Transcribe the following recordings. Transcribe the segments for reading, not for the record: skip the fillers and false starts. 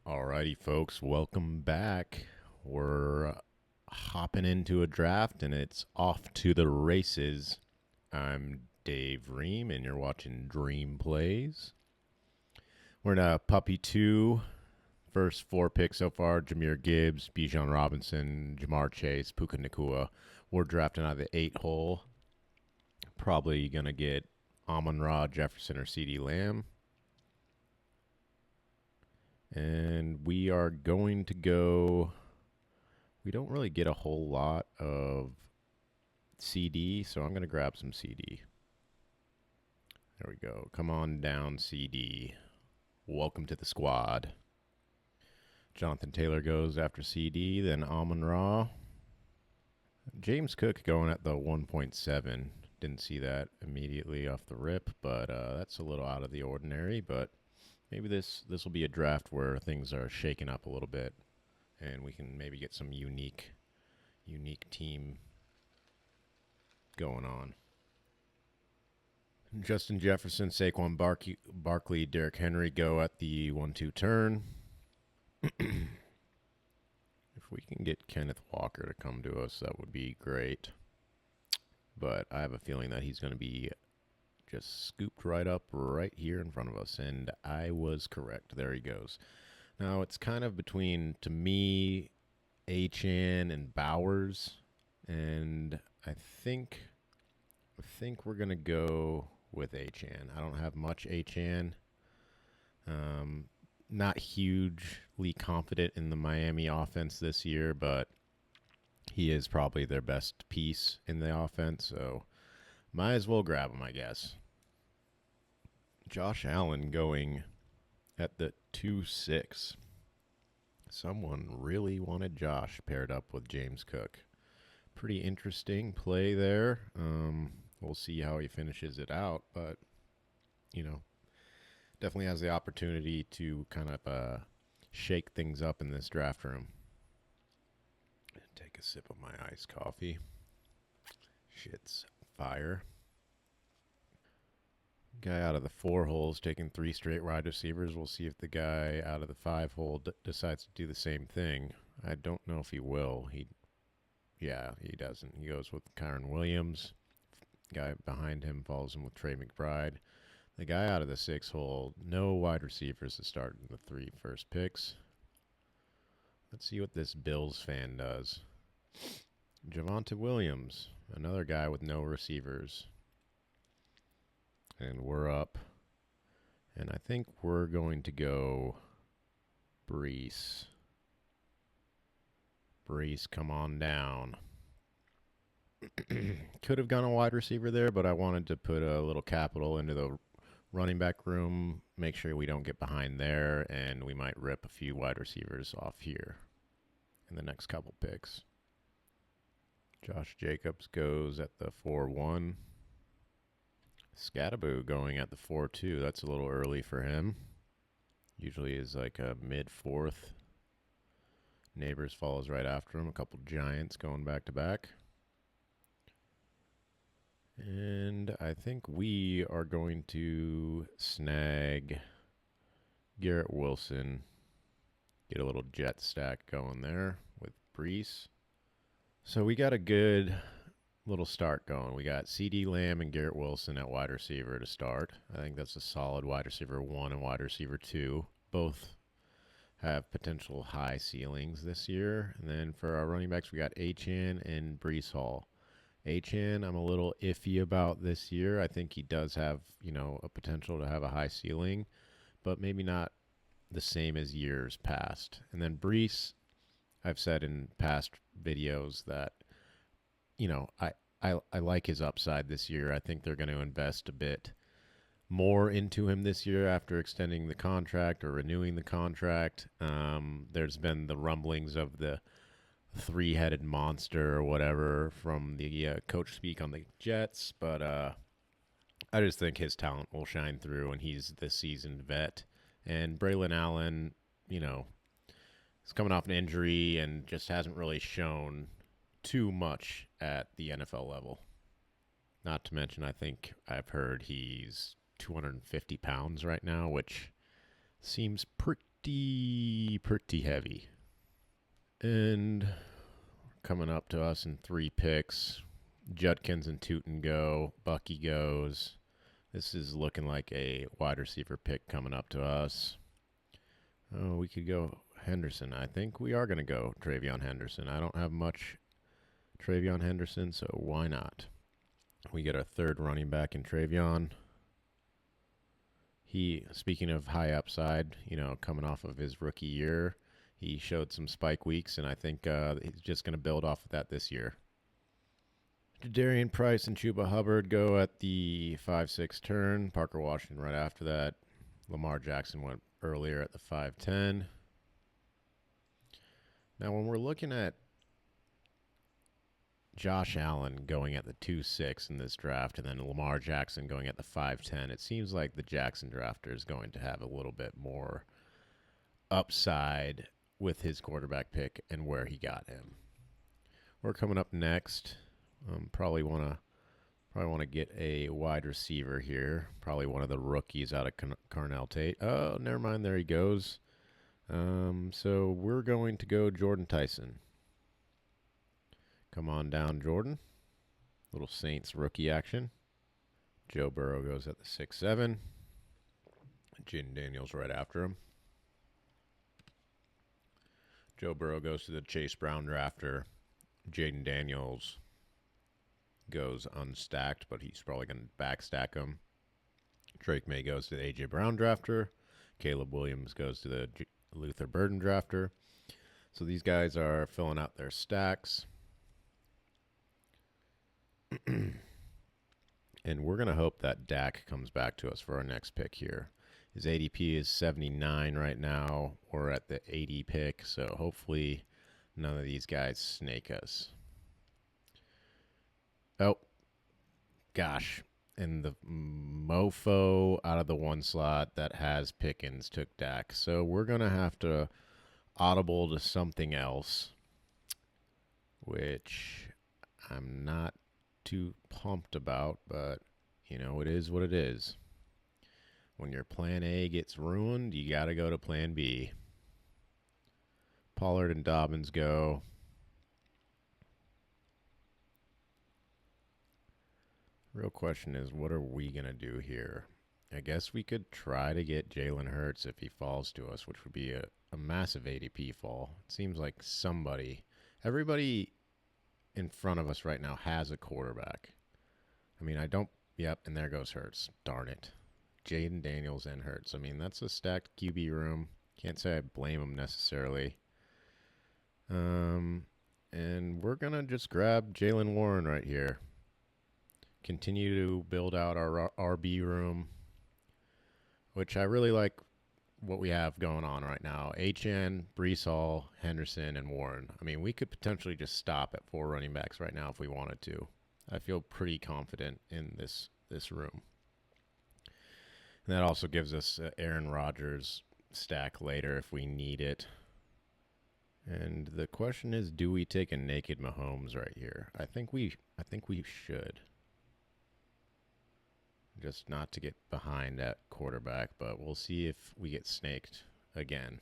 Alrighty, folks, welcome back. We're hopping into a draft and it's off to the races. I'm Dave Ream and you're watching Dream Plays. We're in a Puppy 2. First four picks so far: Jahmyr Gibbs, Bijan Robinson, Jamar Chase, Puka Nacua. We're drafting out of the 8 hole. Probably going to get Amon-Ra, Jefferson, or CeeDee Lamb. And we are going to go. We don't really get a whole lot of CD, so I'm going to grab some CD. There we go. Come on down, CD. Welcome to the squad. Jonathan Taylor goes after CD, then Amon-Ra. James Cook going at the 1.7. Didn't see that immediately off the rip, but that's a little out of the ordinary. But maybe this will be a draft where things are shaken up a little bit, and we can maybe get some unique team going on. Justin Jefferson, Saquon Barkley, Derrick Henry go at the 1-2 turn. If we can get Kenneth Walker to come to us, that would be great. But I have a feeling that he's going to be just scooped right up right here in front of us, and I was correct. There he goes. Now it's kind of between, to me, Achane and Bowers, and I think we're gonna go with Achane. I don't have much Achane. Not hugely confident in the Miami offense this year, but he is probably their best piece in the offense, so might as well grab him, I guess. Josh Allen going at the 2-6. Someone really wanted Josh paired up with James Cook. Pretty interesting play there. We'll see how he finishes it out, but, definitely has the opportunity to kind of shake things up in this draft room. Take a sip of my iced coffee. Shit's fire. Guy out of the 4 holes taking 3 straight wide receivers. We'll see if the guy out of the 5 hole decides to do the same thing. I don't know if he will. He doesn't. He goes with Kyron Williams. Guy behind him follows him with Trey McBride. The guy out of the 6 hole, no wide receivers to start in the 3 first picks. Let's see what this Bills fan does. Javonte Williams, another guy with no receivers. And we're up. And I think we're going to go Brees. Brees, come on down. Could have gone a wide receiver there, but I wanted to put a little capital into the running back room, make sure we don't get behind there, and we might rip a few wide receivers off here in the next couple picks. Josh Jacobs goes at the 4-1. Scattaboo going at the 4-2. That's a little early for him. Usually is like a mid-4th. Neighbors follows right after him. A couple Giants going back-to-back. And I think we are going to snag Garrett Wilson. Get a little jet stack going there with Brees. So we got a good little start going. We got CeeDee Lamb and Garrett Wilson at wide receiver to start. I think that's a solid wide receiver 1 and wide receiver 2. Both have potential high ceilings this year. And then for our running backs, we got Achane and Brees Hall. Achane, I'm a little iffy about this year. I think he does have, a potential to have a high ceiling, but maybe not the same as years past. And then Brees, I've said in past videos that, I like his upside this year. I think they're going to invest a bit more into him this year after extending the contract or renewing the contract. There's been the rumblings of the 3-headed monster or whatever from the coach speak on the Jets, but I just think his talent will shine through, and he's the seasoned vet. And Braylon Allen, is coming off an injury and just hasn't really shown too much at the NFL level. Not to mention, I think I've heard he's 250 pounds right now, which seems pretty pretty heavy. And coming up to us in 3 picks, Judkins and Tootin go. Bucky goes. This is looking like a wide receiver pick coming up to us. Oh, we could go Henderson. I think we are going to go Travion Henderson. I don't have much Travion Henderson, so why not? We get our 3rd running back in Travion. He, speaking of high upside, coming off of his rookie year, he showed some spike weeks, and I think he's just going to build off of that this year. Darian Price and Chuba Hubbard go at the 5-6 turn. Parker Washington right after that. Lamar Jackson went earlier at the 5-10. Now, when we're looking at Josh Allen going at the 2-6 in this draft, and then Lamar Jackson going at the 5-10, it seems like the Jackson drafter is going to have a little bit more upside with his quarterback pick and where he got him. We're coming up next. Probably want to get a wide receiver here. Probably one of the rookies out of Carnell Tate. Oh, never mind. There he goes. So we're going to go Jordan Tyson. Come on down, Jordan. Little Saints rookie action. Joe Burrow goes at the 6-7. Jaden Daniels right after him. Joe Burrow goes to the Chase Brown drafter. Jaden Daniels goes unstacked, but he's probably going to backstack him. Drake May goes to the A.J. Brown drafter. Caleb Williams goes to the Luther Burden drafter. So these guys are filling out their stacks. And we're going to hope that Dak comes back to us for our next pick here. His ADP is 79 right now. We're at the 80 pick, so hopefully none of these guys snake us. Oh, gosh. And the mofo out of the 1 slot that has Pickens took Dak. So we're going to have to audible to something else, which I'm not too pumped about, but, it is what it is. When your plan A gets ruined, you got to go to plan B. Pollard and Dobbins go. Real question is, what are we going to do here? I guess we could try to get Jalen Hurts if he falls to us, which would be a massive ADP fall. It seems like everybody in front of us right now has a quarterback. Yep, and there goes Hurts. Darn it. Jaden Daniels and Hurts. That's a stacked QB room. Can't say I blame him necessarily. And we're going to just grab Jaylen Warren right here. Continue to build out our RB room, which I really like what we have going on right now. HN, Breece Hall, Henderson, and Warren. We could potentially just stop at 4 running backs right now if we wanted to. I feel pretty confident in this room. And that also gives us Aaron Rodgers stack later if we need it. And the question is, do we take a naked Mahomes right here? I think we should. Just not to get behind at quarterback, but we'll see if we get snaked again.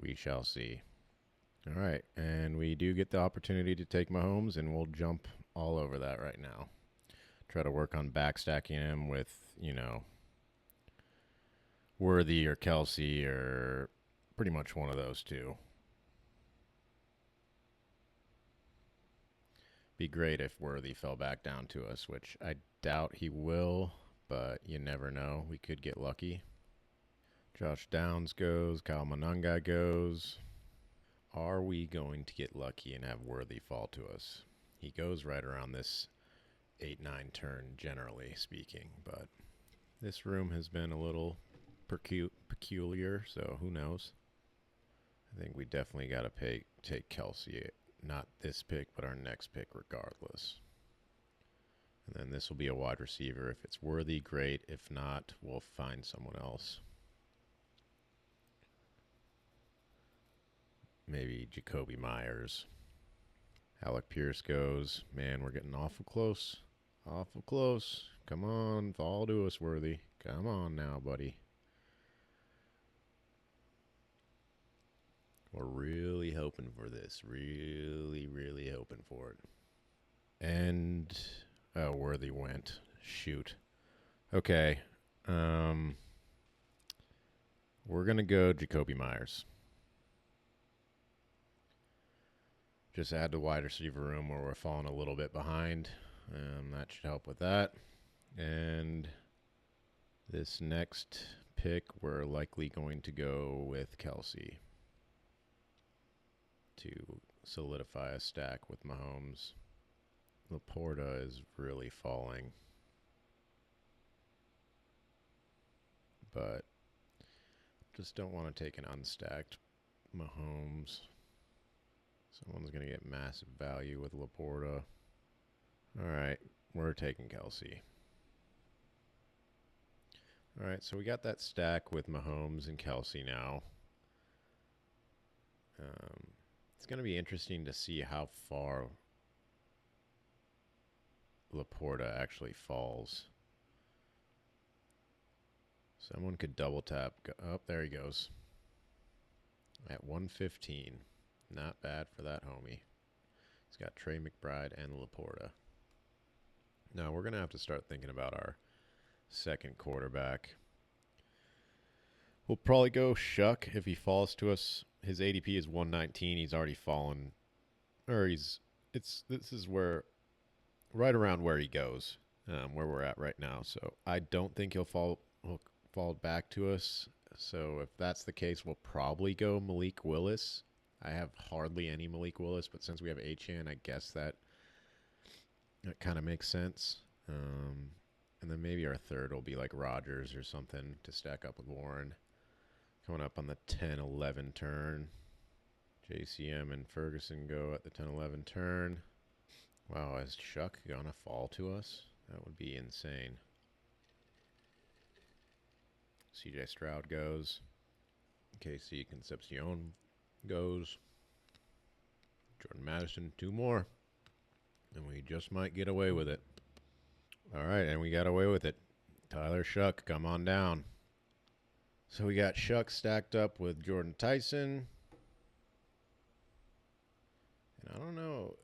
We shall see. All right, and we do get the opportunity to take Mahomes, and we'll jump all over that right now. Try to work on backstacking him with, Worthy or Kelsey or pretty much one of those two. Be great if Worthy fell back down to us, which I doubt he will, but you never know. We could get lucky. Josh Downs goes. Kyle Monangai goes. Are we going to get lucky and have Worthy fall to us? He goes right around this 8-9 turn, generally speaking, but this room has been a little peculiar, so who knows? I think we definitely got to take Kelsey. Not this pick, but our next pick regardless. And then this will be a wide receiver. If it's Worthy, great. If not, we'll find someone else. Maybe Jacoby Myers. Alec Pierce goes. Man, we're getting awful close. Awful close. Come on, fall to us, Worthy. Come on now, buddy. We're really hoping for this. Really, really hoping for it. And Worthy went. Shoot. Okay. Um, we're gonna go Jacoby Myers. Just add the wide receiver room where we're falling a little bit behind. That should help with that. And this next pick, we're likely going to go with Kelsey to solidify a stack with Mahomes. Laporta is really falling, but just don't want to take an unstacked Mahomes. Someone's going to get massive value with Laporta. All right, we're taking Kelsey. All right, so we got that stack with Mahomes and Kelsey now. It's going to be interesting to see how far Laporta actually falls. Someone could double tap. Oh, there he goes. At 115. Not bad for that homie. He's got Trey McBride and Laporta. Now we're going to have to start thinking about our second quarterback. We'll probably go Shuck if he falls to us. His ADP is 119. He's already fallen. This is where right around where he goes, where we're at right now. So I don't think he'll fall back to us. So if that's the case, we'll probably go Malik Willis. I have hardly any Malik Willis, but since we have Achane, I guess that kind of makes sense. And then maybe our third will be like Rodgers or something to stack up with Warren. Coming up on the 10-11 turn. JCM and Ferguson go at the 10-11 turn. Wow, is Shuck going to fall to us? That would be insane. CJ Stroud goes. KC Concepcion goes. Jordan Madison, 2 more. And we just might get away with it. All right, and we got away with it. Tyler Shuck, come on down. So we got Shuck stacked up with Jordan Tyson. And I don't know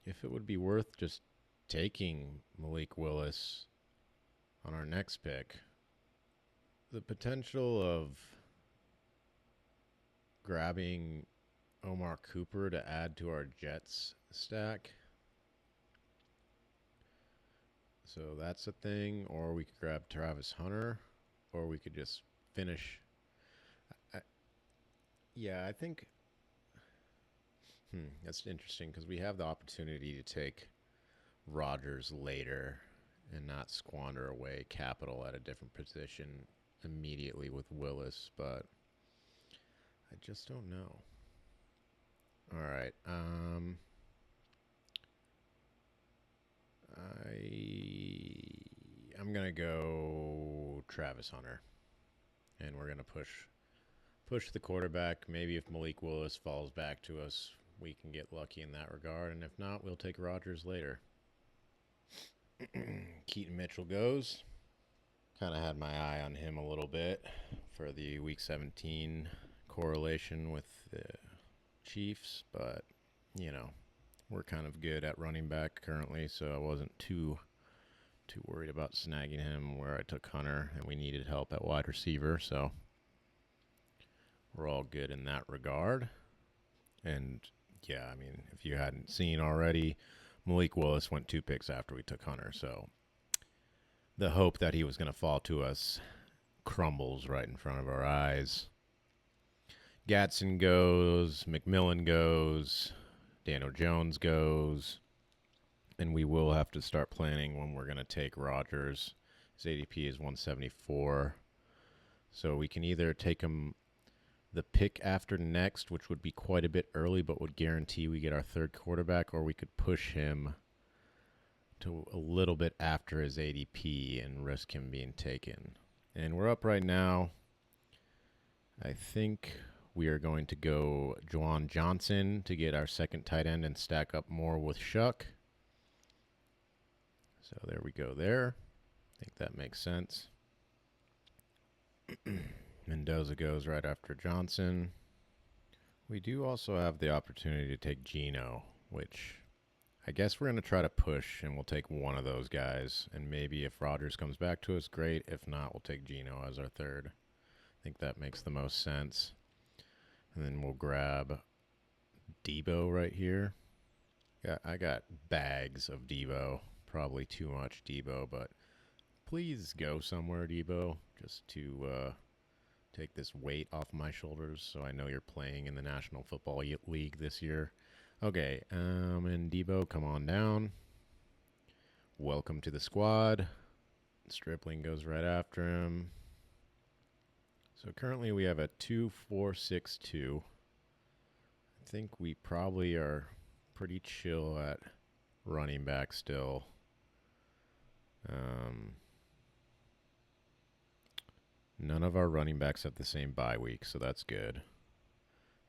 if it would be worth just taking Malik Willis on our next pick. The potential of grabbing Omar Cooper to add to our Jets stack. So that's a thing. Or we could grab Travis Hunter. Or we could just finish. I think that's interesting because we have the opportunity to take Rodgers later and not squander away capital at a different position immediately with Willis, but I just don't know. All right. I'm going to go Travis Hunter. And we're going to push the quarterback. Maybe if Malik Willis falls back to us, we can get lucky in that regard. And if not, we'll take Rodgers later. Keaton Mitchell goes. Kind of had my eye on him a little bit for the Week 17 correlation with the Chiefs. But, we're kind of good at running back currently, so I wasn't too worried about snagging him where I took Hunter, and we needed help at wide receiver, so we're all good in that regard. And, if you hadn't seen already, Malik Willis went 2 picks after we took Hunter, so the hope that he was going to fall to us crumbles right in front of our eyes. Gatson goes, McMillan goes, Daniel Jones goes, and we will have to start planning when we're going to take Rodgers. His ADP is 174. So we can either take him the pick after next, which would be quite a bit early, but would guarantee we get our third quarterback, or we could push him to a little bit after his ADP and risk him being taken. And we're up right now. I think we are going to go Juwan Johnson to get our second tight end and stack up more with Shuck. So there we go there. I think that makes sense. Mendoza goes right after Johnson. We do also have the opportunity to take Geno, which I guess we're going to try to push, and we'll take one of those guys. And maybe if Rodgers comes back to us, great. If not, we'll take Geno as our third. I think that makes the most sense. And then we'll grab Debo right here. Yeah, I got bags of Debo. Probably too much Debo, but please go somewhere, Debo, just to take this weight off my shoulders so I know you're playing in the National Football League this year. Okay, and Debo, come on down. Welcome to the squad. Stripling goes right after him. So currently we have a 2-4-6-2. I think we probably are pretty chill at running back still. None of our running backs have the same bye week, so that's good.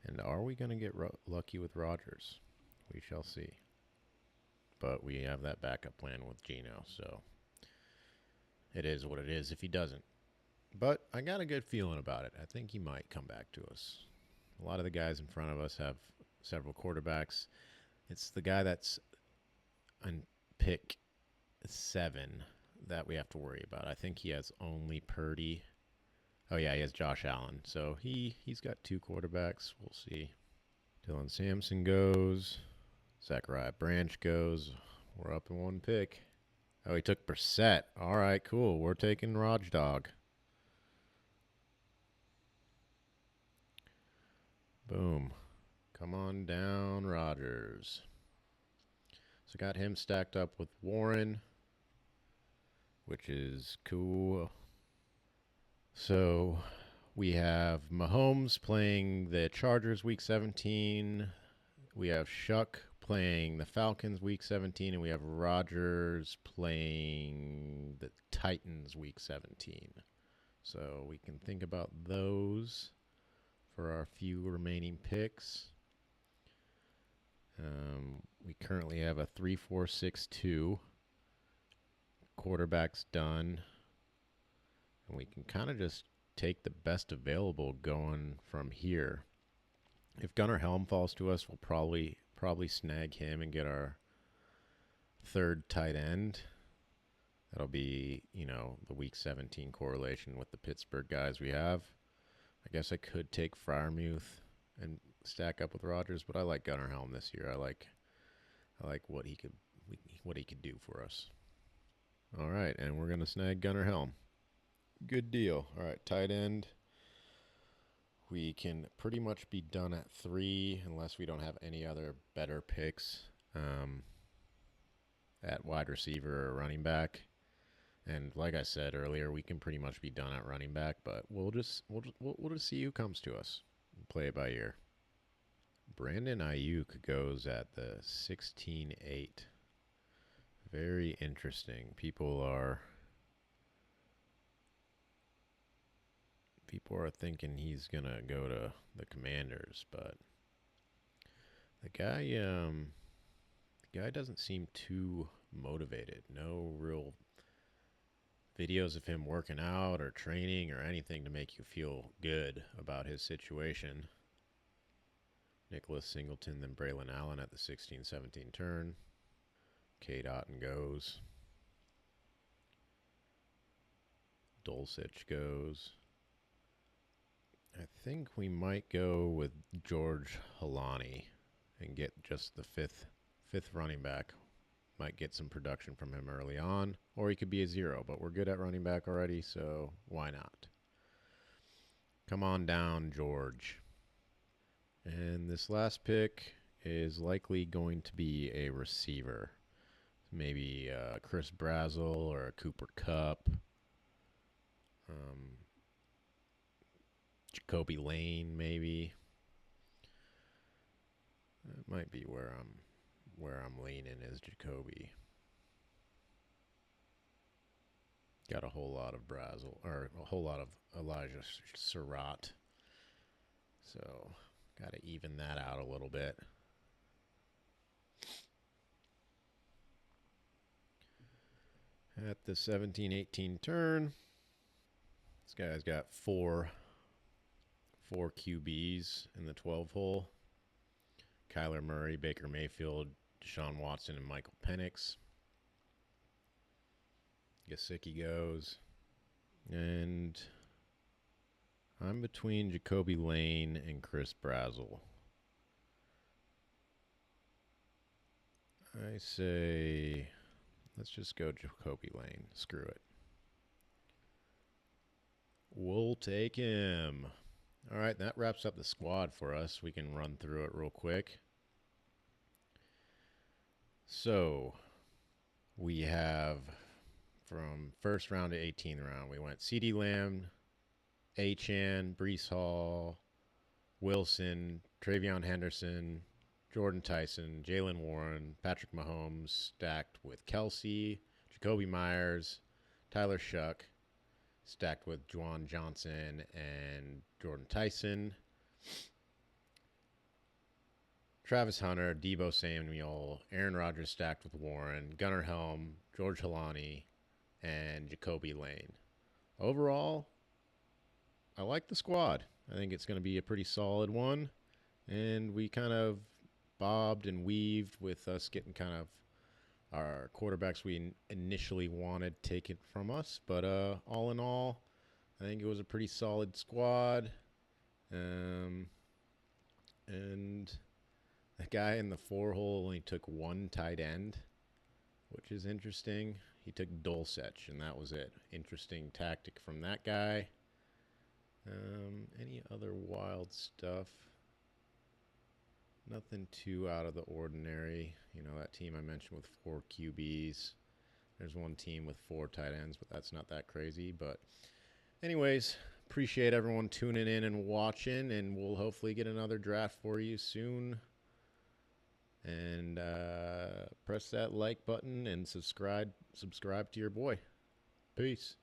And are we going to get lucky with Rodgers? We shall see. But we have that backup plan with Geno, so it is what it is if he doesn't. But I got a good feeling about it. I think he might come back to us. A lot of the guys in front of us have several quarterbacks. It's the guy that's on pick 7 that we have to worry about. I think he has only Purdy. Oh, yeah, he has Josh Allen. So he's got 2 quarterbacks. We'll see. Dylan Sampson goes. Zachariah Branch goes. We're up in 1 pick. Oh, he took Brissett. All right, cool. We're taking Rajdog. Boom. Come on down, Rodgers. So got him stacked up with Warren, which is cool. So we have Mahomes playing the Chargers week 17. We have Shuck playing the Falcons week 17. And we have Rodgers playing the Titans week 17. So we can think about those for our few remaining picks. We currently have a 3-4-6-2. Quarterback's done. And we can kind of just take the best available going from here. If Gunnar Helm falls to us, we'll probably snag him and get our third tight end. That'll be, the week 17 correlation with the Pittsburgh guys we have. I guess I could take Freiermuth and stack up with Rodgers, but I like Gunnar Helm this year. I like what he could do for us. All right, and we're gonna snag Gunnar Helm. Good deal. All right, tight end. We can pretty much be done at 3 unless we don't have any other better picks at wide receiver or running back. And like I said earlier, we can pretty much be done at running back, but we'll just see who comes to us. Play it by ear. Brandon Ayuk goes at the 16-8. Very interesting. People are thinking he's gonna go to the Commanders, but the guy doesn't seem too motivated. No real videos of him working out or training or anything to make you feel good about his situation. Nicholas Singleton, then Braylon Allen at the 16-17 turn. Cade Otton goes. Dulcich goes. I think we might go with George Halani and get just the fifth running back. Might get some production from him early on, or he could be a 0, but we're good at running back already, so why not? Come on down, George. And this last pick is likely going to be a receiver. Maybe Chris Brazzell or Cooper Kupp. Jacoby Lane, maybe. That might be where I'm leaning is Jacoby. Got a whole lot of Brazzell, or a whole lot of Elijah Surratt. So, got to even that out a little bit. At the 17-18 turn, this guy's got four 4 QBs in the 12 hole. Kyler Murray, Baker Mayfield, Deshaun Watson, and Michael Penix. Gesicki goes. And I'm between Jacoby Lane and Chris Brazzell. I say, let's just go Jacoby Lane. Screw it. We'll take him. All right, that wraps up the squad for us. We can run through it real quick. So, we have from first round to 18th round, we went CeeDee Lamb, Achane, Breece Hall, Wilson, Travion Henderson, Jordan Tyson, Jalen Warren, Patrick Mahomes, stacked with Kelsey, Jacoby Myers, Tyler Shuck, stacked with Juwan Johnson and Jordan Tyson, Travis Hunter, Debo Samuel, Aaron Rodgers stacked with Warren, Gunnar Helm, George Halani, and Jacoby Lane. Overall, I like the squad. I think it's going to be a pretty solid one. And we kind of bobbed and weaved with us getting kind of our quarterbacks we initially wanted taken from us. But all in all, I think it was a pretty solid squad. And the guy in the 4 hole only took 1 tight end, which is interesting. He took Dulcich, and that was it. Interesting tactic from that guy. Any other wild stuff? Nothing too out of the ordinary. You know, that team I mentioned with 4 QBs. There's one team with 4 tight ends, but that's not that crazy. But anyways, appreciate everyone tuning in and watching, and we'll hopefully get another draft for you soon. And press that like button and subscribe to your boy. Peace.